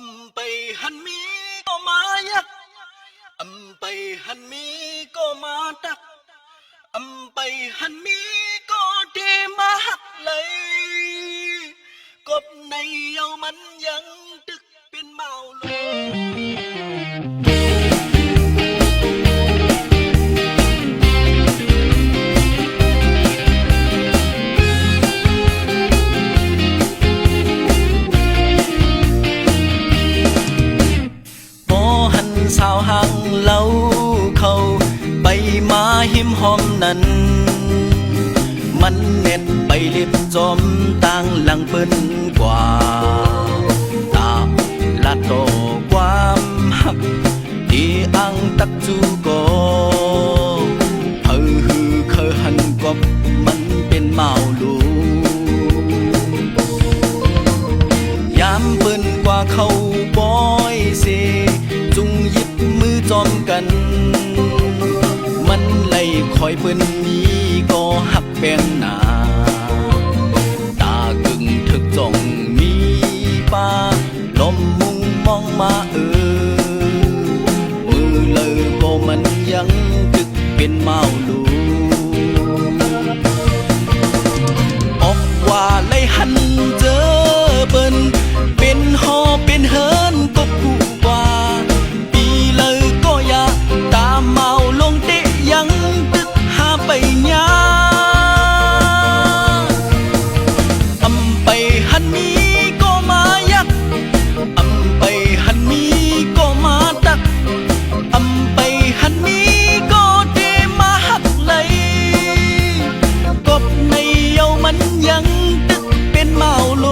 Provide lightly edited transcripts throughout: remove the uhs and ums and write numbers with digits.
ำไปหันมีก็มายักไปหันมีก็มาตักไปหันมีก็เดมาหักเลยกบในเยามันยังตึกเป็นเมาลสาวหังเล่าเขาไปมาหิมหอมนั้นมันเน็ดไปลิบจมต่างหลังเปิ้นกว่าตาละโตความหักที่อังตักจูโกฮือเคยหันกบมันเป็นเมาลูยามเปิ้นกว่าเขาบอยเสจุงยิบมือจอมกันมันไล่คอยเปิ้นมีก็หักแป้งหนาตากึ่งถึกจ้องมีป้าลมมุงมองมามือเลยก็มันยังตึกเป็นเมาลูออกว่าไล่หันเจอเปิ้นเป็นหอเป็นเฮินก็ผู้ว่าปีเลยก็อยากตามเมาลงเตะยังตึกหาไปยาไปหันมีก็มายักไปหันมีก็มาตักไปหันมีก็เดมาหักเลยกบในเยามันยังตึกเป็นเมาโล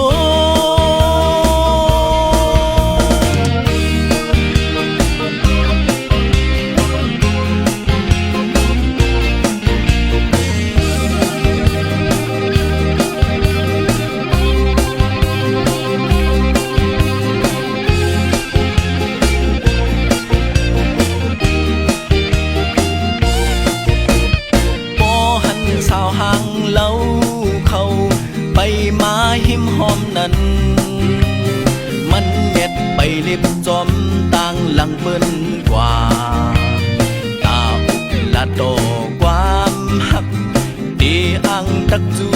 สาวหังเล่าเขาไปมาหิมหอมนั้นมันเม็ดไปลิบจอมต่างหลังเปิ้นกว่าตาอุกละโตความหักดีอังตักจู